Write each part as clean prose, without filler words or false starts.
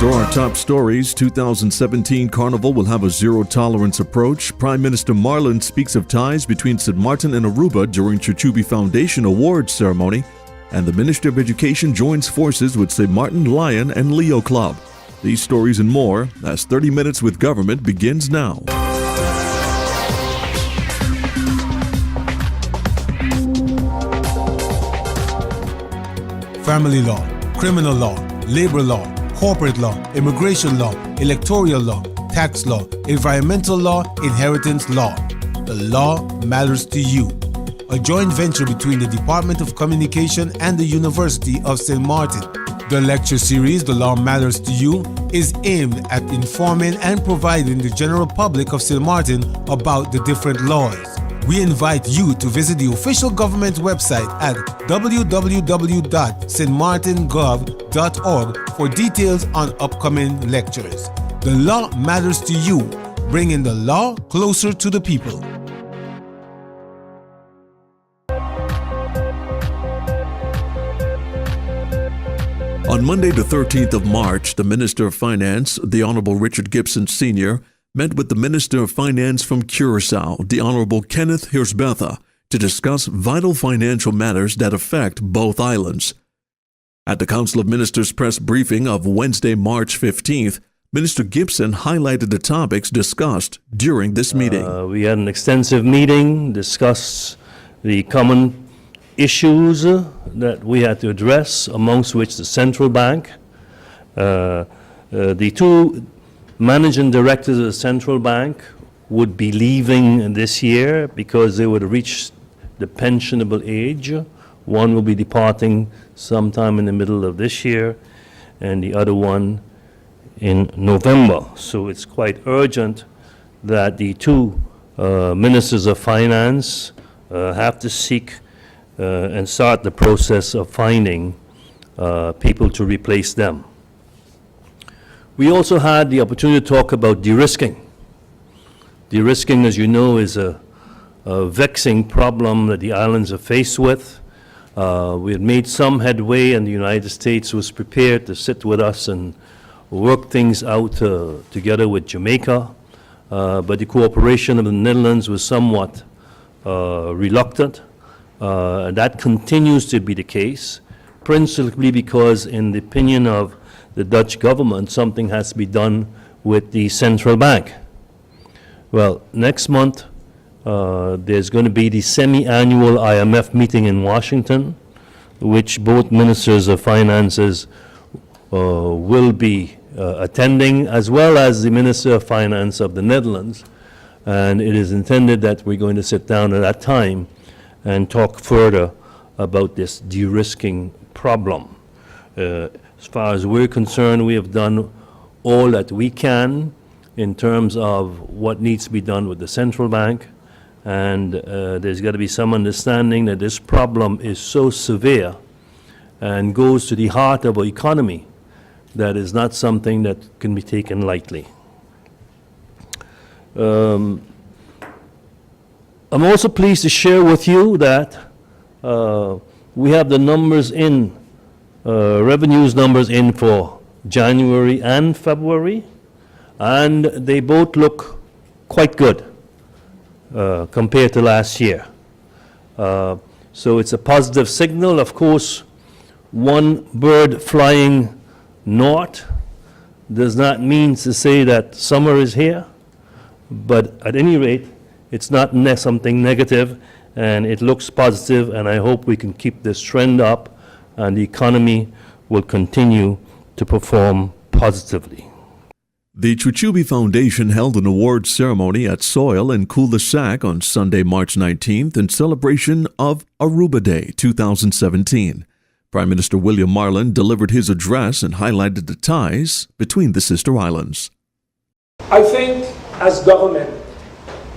These are our top stories. 2017 Carnival will have a zero-tolerance approach. Prime Minister Marlin speaks of ties between St. Martin and Aruba during Chuchubi Foundation Awards ceremony. And the Minister of Education joins forces with St. Martin Lion and Leo Club. These stories and more as 30 Minutes with Government begins now. Family law, criminal law, labor law, corporate law, immigration law, electoral law, tax law, environmental law, inheritance law. The law matters to you. A joint venture between the Department of Communication and the University of St. Martin. The lecture series, The Law Matters to You, is aimed at informing and providing the general public of St. Martin about the different laws. We invite you to visit the official government website at www.stmartingov.org for details on upcoming lectures. The law matters to you, bringing the law closer to the people. On Monday, the 13th of March, the Minister of Finance, the Honorable Richard Gibson Sr., met with the Minister of Finance from Curaçao, the Honorable Kenneth Hirsbetha, to discuss vital financial matters that affect both islands. At the Council of Ministers press briefing of Wednesday, March 15th, Minister Gibson highlighted the topics discussed during this meeting. We had an extensive meeting, discussed the common issues that we had to address, amongst which the central bank, the two managing directors of the central bank would be leaving this year because they would reach the pensionable age. One will be departing sometime in the middle of this year, and the other one in November. So it's quite urgent that the two ministers of finance have to seek and start the process of finding people to replace them. We also had the opportunity to talk about de-risking. De-risking, as you know, is a vexing problem that the islands are faced with. We had made some headway, and the United States was prepared to sit with us and work things out together with Jamaica. But the cooperation of the Netherlands was somewhat reluctant. That continues to be the case, principally because, in the opinion of the Dutch government, something has to be done with the central bank. Well, next month, there's going to be the semi-annual IMF meeting in Washington, which both ministers of finances will be attending, as well as the Minister of Finance of the Netherlands. And it is intended that we're going to sit down at that time and talk further about this de-risking problem. As far as we're concerned, we have done all that we can in terms of what needs to be done with the central bank, and there's got to be some understanding that this problem is so severe and goes to the heart of our economy that is not something that can be taken lightly. I'm also pleased to share with you that we have the numbers in, revenues numbers in for January and February, and they both look quite good compared to last year. So it's a positive signal. Of course, one bird flying north does not mean to say that summer is here, but at any rate, it's not something negative, and it looks positive, and I hope we can keep this trend up and the economy will continue to perform positively. The Chuchubi Foundation held an awards ceremony at Soil in Cul-de-Sac on Sunday, March 19th in celebration of Aruba Day 2017. Prime Minister William Marlin delivered his address and highlighted the ties between the sister islands. I think as government,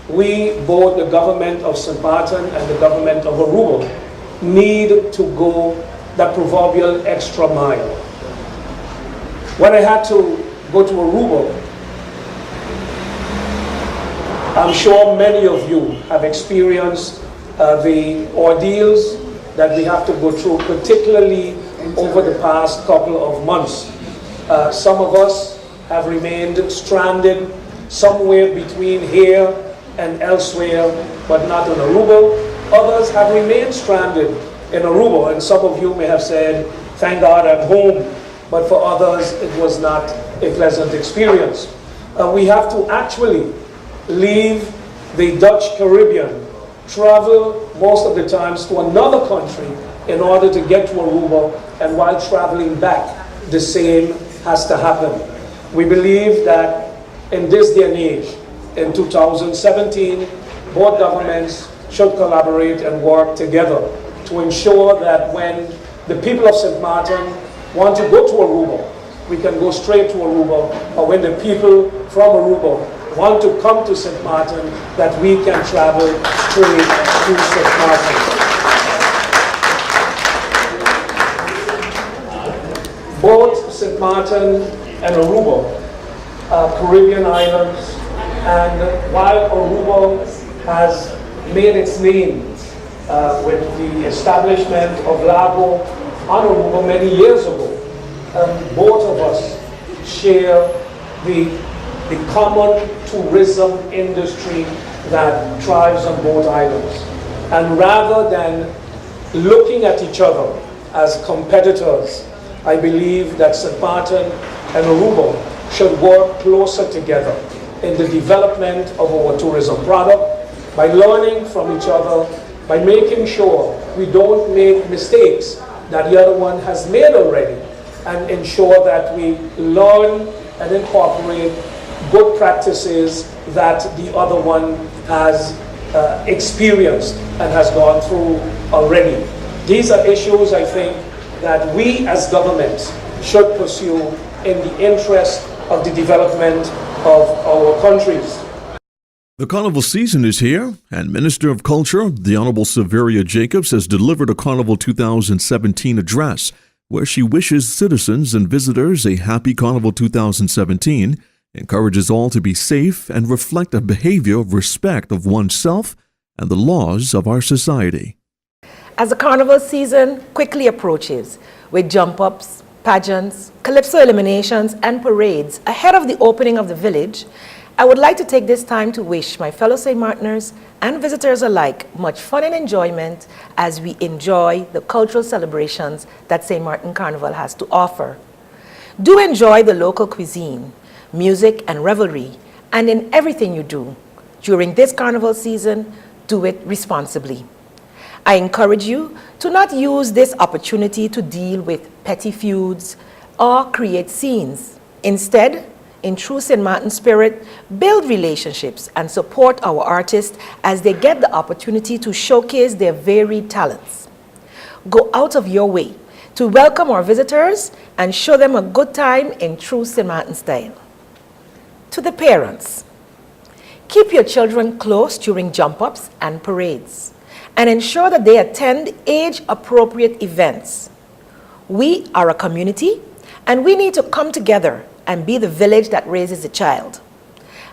we, both the government of St. Martin and the government of Aruba, need to go that proverbial extra mile. When I had to go to Aruba, I'm sure many of you have experienced the ordeals that we have to go through, particularly over the past couple of months. Some of us have remained stranded somewhere between here and elsewhere, but not in Aruba. Others have remained stranded in Aruba, and some of you may have said, thank God I'm home, but for others it was not a pleasant experience. We have to actually leave the Dutch Caribbean, travel most of the times to another country in order to get to Aruba, and while traveling back, the same has to happen. We believe that in this day and age, in 2017, both governments should collaborate and work together to ensure that when the people of St. Martin want to go to Aruba, we can go straight to Aruba, or when the people from Aruba want to come to St. Martin, that we can travel straight to St. Martin. Both St. Martin and Aruba are Caribbean islands, and while Aruba has made its name with the establishment of Lago on Aruba many years ago, both of us share the common tourism industry that thrives on both islands. And rather than looking at each other as competitors, I believe that St. Martin and Aruba should work closer together in the development of our tourism product, by learning from each other, by making sure we don't make mistakes that the other one has made already, and ensure that we learn and incorporate good practices that the other one has experienced and has gone through already. These are issues, I think, that we as governments should pursue in the interest of the development of our countries. The Carnival season is here, and Minister of Culture, the Honorable Severia Jacobs, has delivered a Carnival 2017 address where she wishes citizens and visitors a happy Carnival 2017, encourages all to be safe, and reflect a behavior of respect of oneself and the laws of our society. As the Carnival season quickly approaches, with jump-ups, pageants, calypso eliminations, and parades ahead of the opening of the village, I would like to take this time to wish my fellow St. Martiners and visitors alike much fun and enjoyment as we enjoy the cultural celebrations that St. Martin Carnival has to offer. Do enjoy the local cuisine, music and revelry, and in everything you do. During this Carnival season, do it responsibly. I encourage you to not use this opportunity to deal with petty feuds or create scenes. Instead, in true St. Martin spirit, build relationships and support our artists as they get the opportunity to showcase their varied talents. Go out of your way to welcome our visitors and show them a good time in true St. Martin style. To the parents, keep your children close during jump-ups and parades, and ensure that they attend age-appropriate events. We are a community, and we need to come together and be the village that raises a child.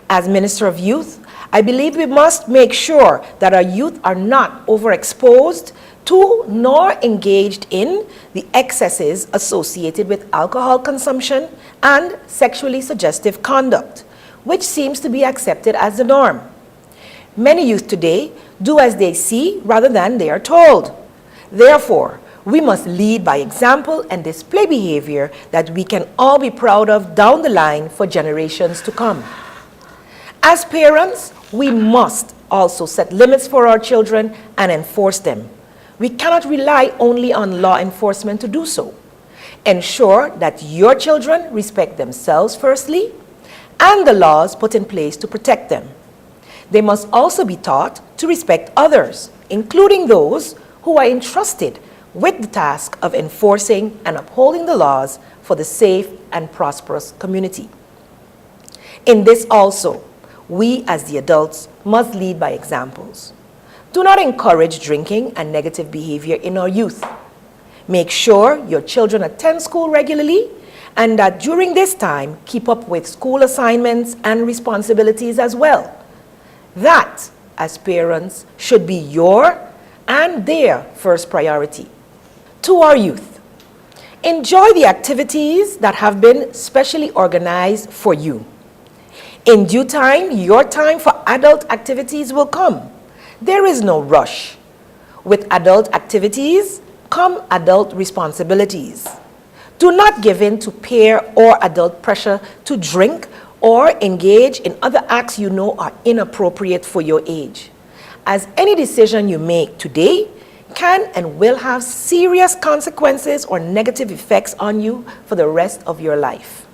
As Minister of Youth, I believe we must make sure that our youth are not overexposed to nor engaged in the excesses associated with alcohol consumption and sexually suggestive conduct, which seems to be accepted as the norm. Many youth today do as they see rather than they are told. Therefore, we must lead by example and display behavior that we can all be proud of down the line for generations to come. As parents, we must also set limits for our children and enforce them. We cannot rely only on law enforcement to do so. Ensure that your children respect themselves firstly, and the laws put in place to protect them. They must also be taught to respect others, including those who are entrusted with the task of enforcing and upholding the laws for the safe and prosperous community. In this also, we as the adults must lead by examples. Do not encourage drinking and negative behavior in our youth. Make sure your children attend school regularly, and that during this time, keep up with school assignments and responsibilities as well. That, as parents, should be your and their first priority. To our youth, Enjoy the activities that have been specially organized for you. In due time, your time for adult activities will come. There is no rush. With adult activities come adult responsibilities. Do not give in to peer or adult pressure to drink or engage in other acts you know are inappropriate for your age, as any decision you make today can and will have serious consequences or negative effects on you for the rest of your life.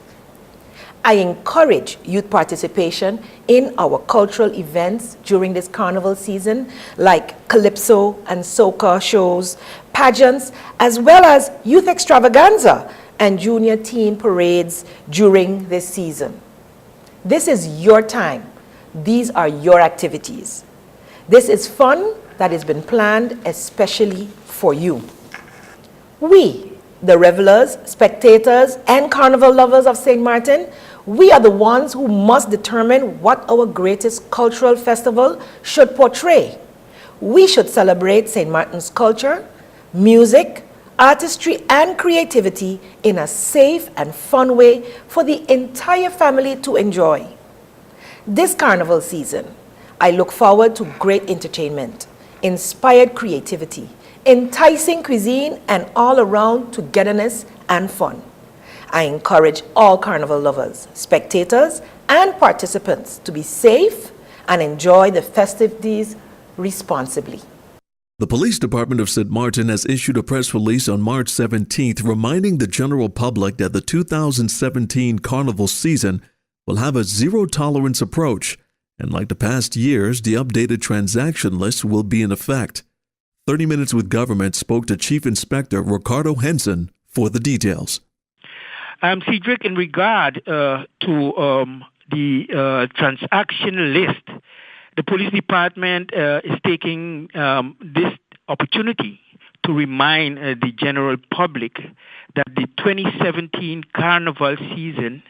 I encourage youth participation in our cultural events during this carnival season, like calypso and soca shows, pageants, as well as youth extravaganza and junior teen parades during this season. This is your time. These are your activities. This is fun that has been planned especially for you. We, the revelers, spectators, and carnival lovers of St. Martin, we are the ones who must determine what our greatest cultural festival should portray. We should celebrate St. Martin's culture, music, artistry, and creativity in a safe and fun way for the entire family to enjoy. This carnival season, I look forward to great entertainment, inspired creativity, enticing cuisine, and all-around togetherness and fun. I encourage all carnival lovers, spectators, and participants to be safe and enjoy the festivities responsibly. The Police Department of St. Martin has issued a press release on March 17th reminding the general public that the 2017 Carnival season will have a zero-tolerance approach, and like the past years, the updated transaction list will be in effect. 30 Minutes with Government spoke to Chief Inspector Ricardo Henson for the details. Cedric, in regard to the transaction list, the police department is taking this opportunity to remind the general public that the 2017 Carnival season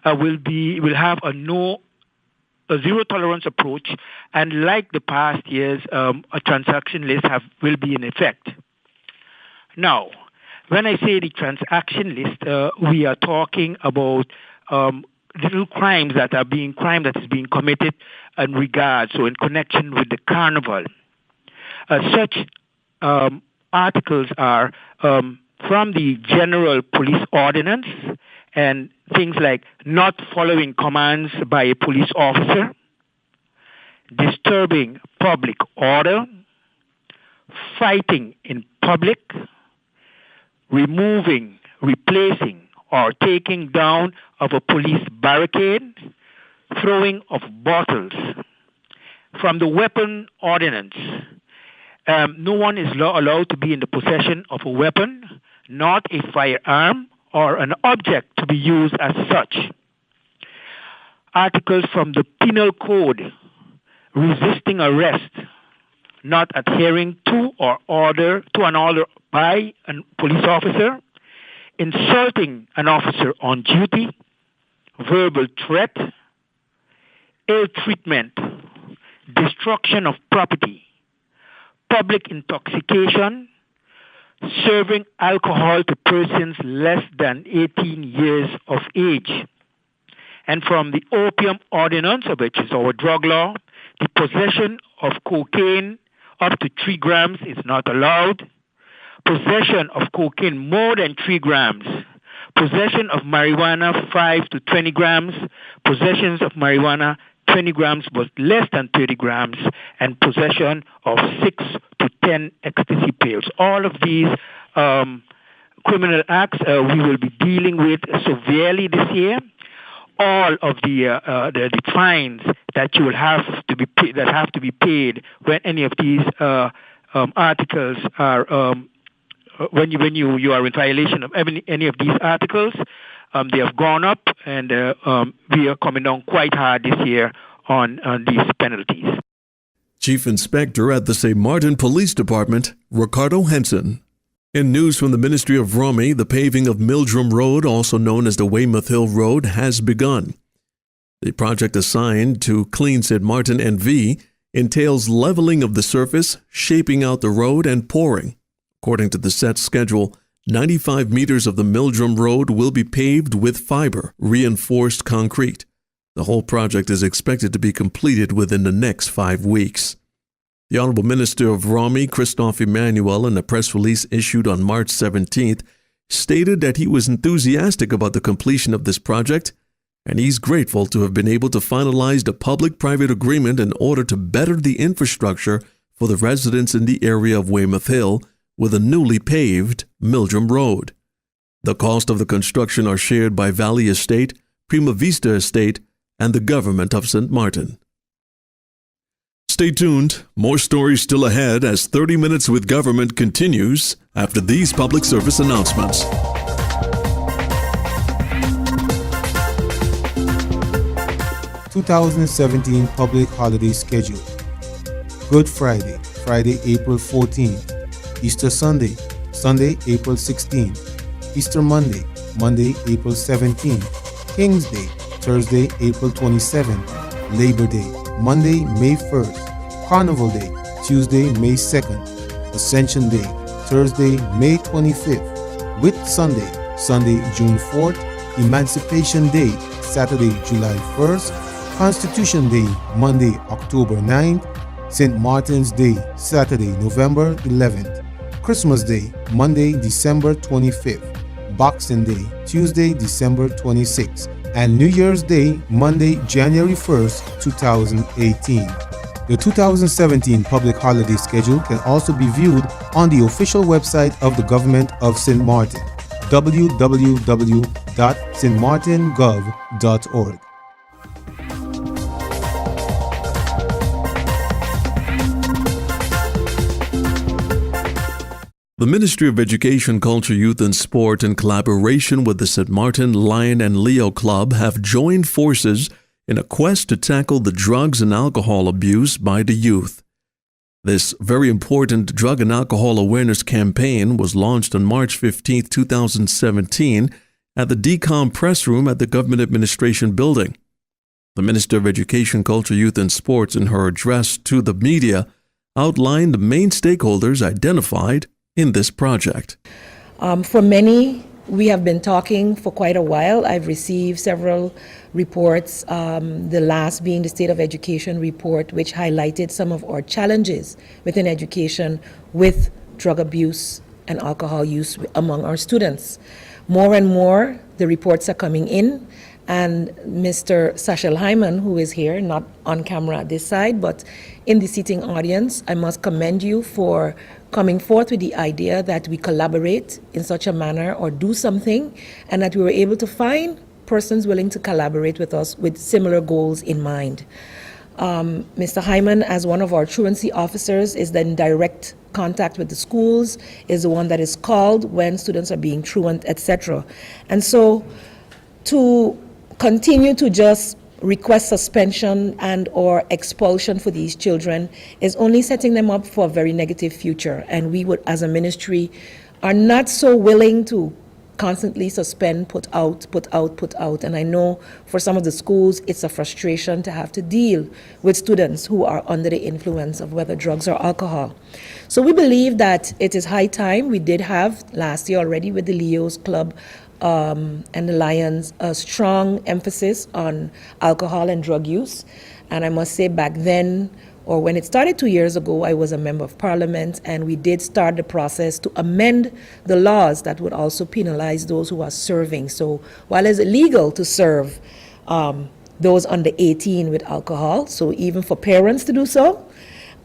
will have a zero tolerance approach, and like the past years, a transaction list will be in effect. Now, when I say the transaction list, we are talking about little crimes that is being committed in connection with the carnival. Such articles are from the general police ordinance, and things like not following commands by a police officer, disturbing public order, fighting in public, removing, replacing, or taking down of a police barricade, throwing of bottles. From the weapon ordinance, no one is allowed to be in the possession of a weapon, not a firearm, or an object to be used as such. Articles from the Penal Code: resisting arrest, not adhering to an order by a police officer, insulting an officer on duty, verbal threat, ill treatment, destruction of property, public intoxication, serving alcohol to persons less than 18 years of age. And from the opium ordinance, which is our drug law, the possession of cocaine up to 3 grams is not allowed. Possession of cocaine more than 3 grams. Possession of marijuana 5 to 20 grams. Possessions of marijuana 20 grams but less than 30 grams, and possession of 6 to 10 ecstasy pills. All of these criminal acts we will be dealing with severely this year. All of the fines that you will have to be paid when any of these articles are when you are in violation of any of these articles. They have gone up, and we are coming down quite hard this year on these penalties. Chief Inspector at the St. Martin Police Department, Ricardo Henson. In news from the Ministry of Romy, the paving of Mildrum Road, also known as the Weymouth Hill Road, has begun. The project assigned to Clean St. Martin NV entails leveling of the surface, shaping out the road, and pouring. According to the set schedule, 95 meters of the Mildrum Road will be paved with fiber, reinforced concrete. The whole project is expected to be completed within the next 5 weeks. The Honorable Minister of Rami, Christophe Emmanuel, in a press release issued on March 17th, stated that he was enthusiastic about the completion of this project, and he's grateful to have been able to finalize the public-private agreement in order to better the infrastructure for the residents in the area of Weymouth Hill with a newly paved Mildrum Road. The cost of the construction are shared by Valley Estate, Prima Vista Estate, and the government of St. Martin. Stay tuned. More stories still ahead as 30 Minutes with Government continues after these public service announcements. (2017) Public Holiday Schedule. Good Friday, Friday, April 14th. Easter Sunday, Sunday, April 16th. Easter Monday, Monday, April 17th. King's Day, Thursday, April 27th. Labor Day, Monday, May 1st. Carnival Day, Tuesday, May 2nd. Ascension Day, Thursday, May 25th. Whit Sunday, Sunday, June 4th. Emancipation Day, Saturday, July 1st. Constitution Day, Monday, October 9th. St. Martin's Day, Saturday, November 11th. Christmas Day, Monday, December 25th. Boxing Day, Tuesday, December 26th. And New Year's Day, Monday, January 1st, 2018. The 2017 public holiday schedule can also be viewed on the official website of the Government of St. Martin, www.stmartingov.org. The Ministry of Education, Culture, Youth and Sport, in collaboration with the St. Martin Lion and Leo Club, have joined forces in a quest to tackle the drugs and alcohol abuse by the youth. This very important drug and alcohol awareness campaign was launched on March 15, 2017 at the DCOM press room at the Government Administration Building. The Minister of Education, Culture, Youth and Sports, in her address to the media, outlined the main stakeholders identified in this project. For many, we have been talking for quite a while. I've received several reports, the last being the State of Education report, which highlighted some of our challenges within education with drug abuse and alcohol use among our students. More and more, the reports are coming in, and Mr. Sachel Hyman, who is here, not on camera at this side, but in the seating audience, I must commend you for coming forth with the idea that we collaborate in such a manner or do something, and that we were able to find persons willing to collaborate with us with similar goals in mind. Mr. Hyman, as one of our truancy officers, is in direct contact with the schools, is the one that is called when students are being truant, etc. And so to continue to just request suspension and or expulsion for these children is only setting them up for a very negative future. And we would, as a ministry, are not so willing to constantly suspend, put out. And I know for some of the schools, it's a frustration to have to deal with students who are under the influence of whether drugs or alcohol. So we believe that it is high time. We did have last year already with the Leo's Club and the Lions a strong emphasis on alcohol and drug use. And I must say back then, or when it started 2 years ago, I was a member of parliament, and we did start the process to amend the laws that would also penalize those who are serving. So while it's illegal to serve those under 18 with alcohol, so even for parents to do so,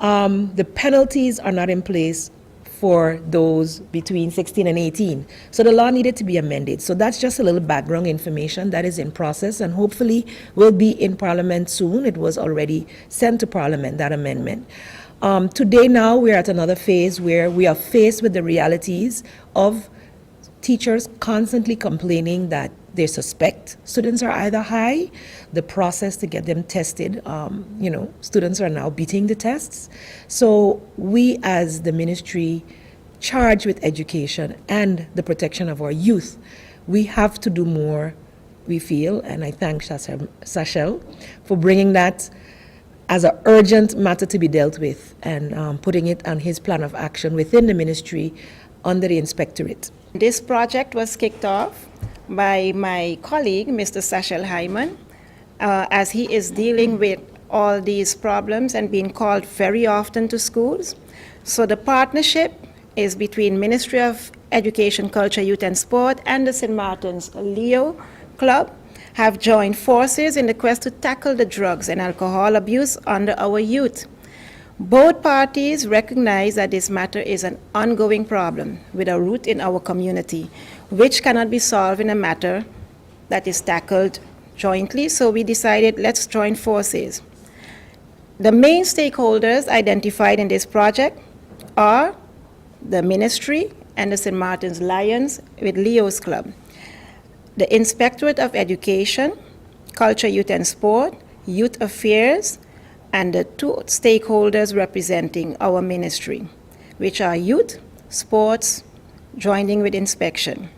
the penalties are not in place for those between 16 and 18. So the law needed to be amended. So that's just a little background information that is in process and hopefully will be in Parliament soon. It was already sent to Parliament, that amendment. Today now we're at another phase where we are faced with the realities of teachers constantly complaining that they suspect students are either high. The process to get them tested, students are now beating the tests. So we as the ministry charged with education and the protection of our youth, we have to do more, we feel, and I thank Sachel for bringing that as an urgent matter to be dealt with and putting it on his plan of action within the ministry under the inspectorate. This project was kicked off by my colleague, Mr. Sachel Hyman, as he is dealing with all these problems and being called very often to schools. So the partnership is between Ministry of Education, Culture, Youth and Sport and the St. Martin's Leo Club have joined forces in the quest to tackle the drugs and alcohol abuse under our youth. Both parties recognize that this matter is an ongoing problem with a root in our community, which cannot be solved in a matter that is tackled jointly, so we decided let's join forces. The main stakeholders identified in this project are the ministry and the St. Martin's Lions with Leo's Club, the Inspectorate of Education, Culture, Youth and Sport, Youth Affairs, and the two stakeholders representing our ministry, which are youth, sports, joining with inspection.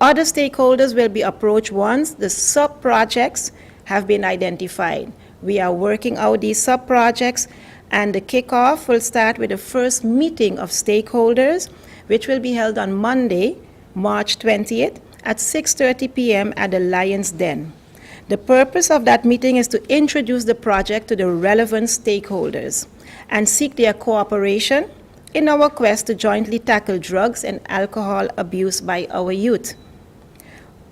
Other stakeholders will be approached once the sub-projects have been identified. We are working out these sub-projects, and the kickoff will start with the first meeting of stakeholders, which will be held on Monday, March 20th at 6:30 p.m. at the Lions Den. The purpose of that meeting is to introduce the project to the relevant stakeholders and seek their cooperation in our quest to jointly tackle drugs and alcohol abuse by our youth.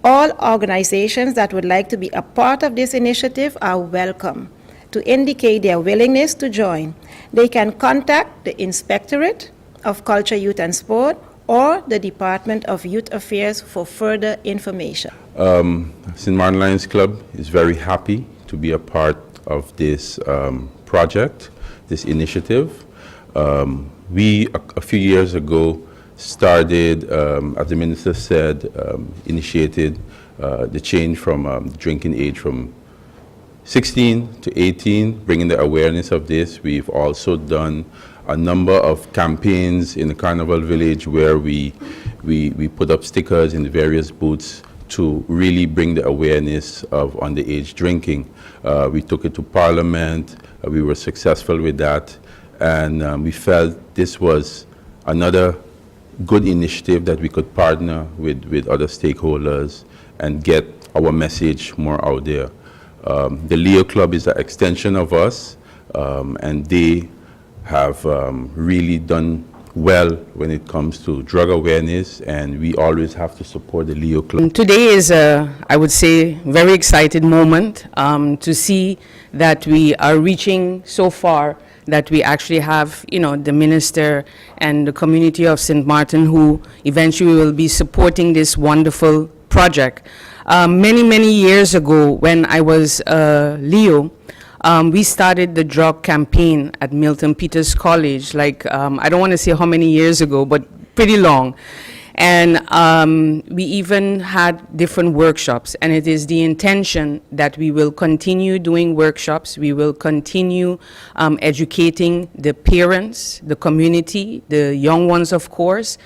All organizations that would like to be a part of this initiative are welcome to indicate their willingness to join. They can contact the Inspectorate of Culture, Youth and Sport or the Department of Youth Affairs for further information. St. Martin Lions Club is very happy to be a part of this project, this initiative. We, a few years ago, started, as the minister said, initiated the change from drinking age from 16 to 18, bringing the awareness of this. We've also done a number of campaigns in the Carnival village where we put up stickers in the various booths to really bring the awareness of underage drinking. We took it to Parliament. We were successful with that. And we felt this was another good initiative that we could partner with other stakeholders and get our message more out there. The Leo Club is an extension of us, and they have really done well when it comes to drug awareness, and we always have to support the Leo Club. Today is a, I would say, very excited moment to see that we are reaching so far that we actually have, you know, the minister and the community of St. Martin who eventually will be supporting this wonderful project. Many years ago, when I was Leo, we started the drug campaign at Milton Peters College, like, I don't want to say how many years ago, but pretty long. And we even had different workshops, and it is the intention that we will continue doing workshops. We will continue educating the parents, the community, the young ones, of course,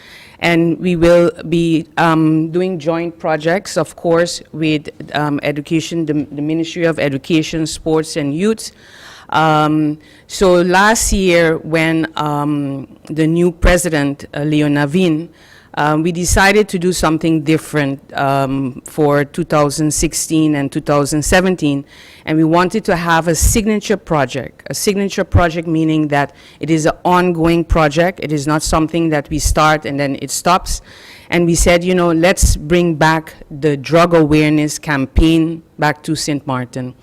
and we will be doing joint projects, of course, with education, the Ministry of Education, Sports and Youth. So last year, when the new president, Leo Navin, we decided to do something different for 2016 and 2017, and we wanted to have a signature project. A signature project meaning that it is an ongoing project. It is not something that we start and then it stops. And we said, you know, let's bring back the drug awareness campaign back to St. Martin.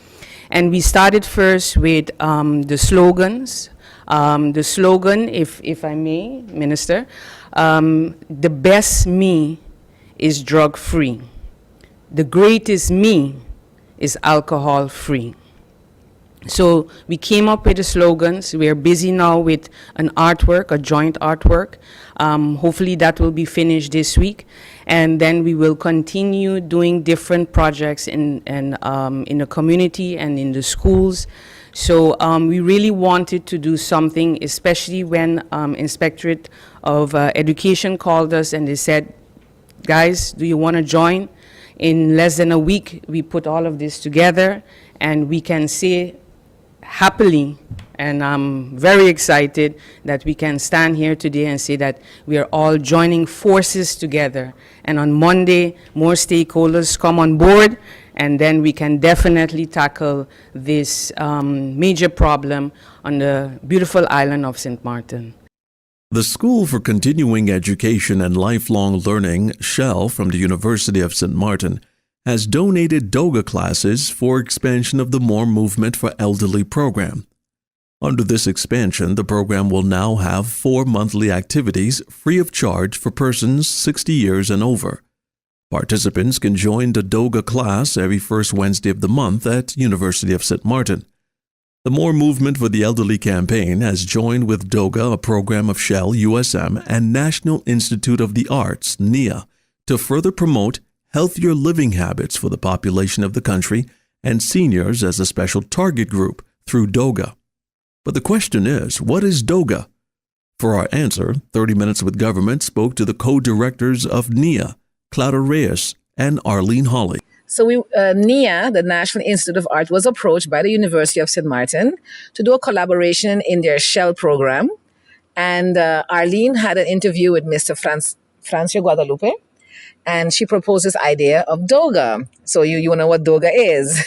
And we started first with the slogans. The slogan, if I may, Minister, the best me is drug-free. The greatest me is alcohol-free. So we came up with the slogans. We are busy now with an artwork, a joint artwork. Hopefully that will be finished this week. And then we will continue doing different projects in the community and in the schools. So we really wanted to do something, especially when Inspectorate of Education called us and they said, guys, do you want to join? In less than a week, we put all of this together, and we can say happily, and I'm very excited that we can stand here today and say that we are all joining forces together. And on Monday, more stakeholders come on board, and then we can definitely tackle this major problem on the beautiful island of St. Martin. The School for Continuing Education and Lifelong Learning, Shell, from the University of St. Martin, has donated Doga classes for expansion of the More Movement for Elderly program. Under this expansion, the program will now have 4 monthly activities free of charge for persons 60 years and over. Participants can join the Doga class every first Wednesday of the month at University of St. Martin. The More Movement for the Elderly campaign has joined with Doga, a program of Shell, USM, and National Institute of the Arts, NIA, to further promote healthier living habits for the population of the country and seniors as a special target group through Doga. But the question is, what is Doga? For our answer, 30 Minutes with Government spoke to the co-directors of NIA, Clara Reyes and Arlene Hawley. So NIA, the National Institute of Art, was approached by the University of St. Martin to do a collaboration in their Shell program. And Arlene had an interview with Mr. Francio Guadalupe, and she proposed this idea of Doga. So you know what Doga is.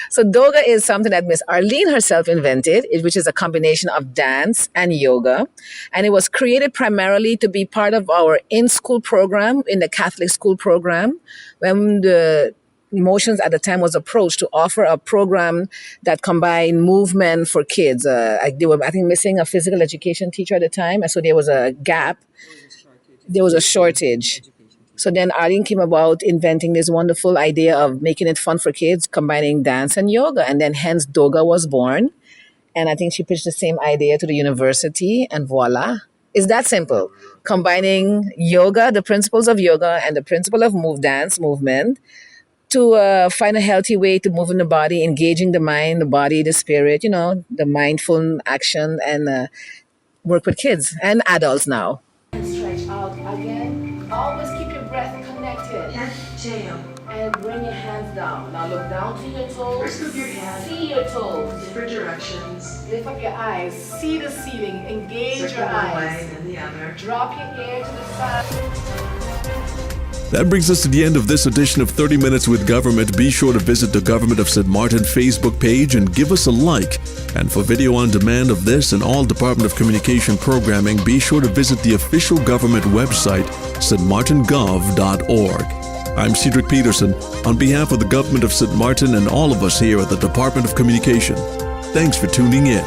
So Doga is something that Miss Arlene herself invented, which is a combination of dance and yoga. And it was created primarily to be part of our in-school program, in the Catholic school program, when the Motions at the time was approached to offer a program that combined movement for kids. They were, I think, missing a physical education teacher at the time, and so there was a gap. There was a shortage. So then Arlene came about inventing this wonderful idea of making it fun for kids, combining dance and yoga, and then hence Doga was born. And I think she pitched the same idea to the university, and voila. It's that simple. Combining yoga, the principles of yoga, and the principle of dance movement to find a healthy way to move in the body, engaging the mind, the body, the spirit, the mindful action, and work with kids and adults now. Stretch out again. Always keep your breath connected. And bring your hands down. Now look down to your toes. First move your hand. See your toes. Different directions. Lift up your eyes. See the ceiling. Engage Circle your one eyes. way and the other. Drop your ear to the side. That brings us to the end of this edition of 30 Minutes with Government. Be sure to visit the Government of St. Martin Facebook page and give us a like. And for video on demand of this and all Department of Communication programming, be sure to visit the official government website, stmartingov.org. I'm Cedric Peterson on behalf of the Government of St. Martin and all of us here at the Department of Communication. Thanks for tuning in.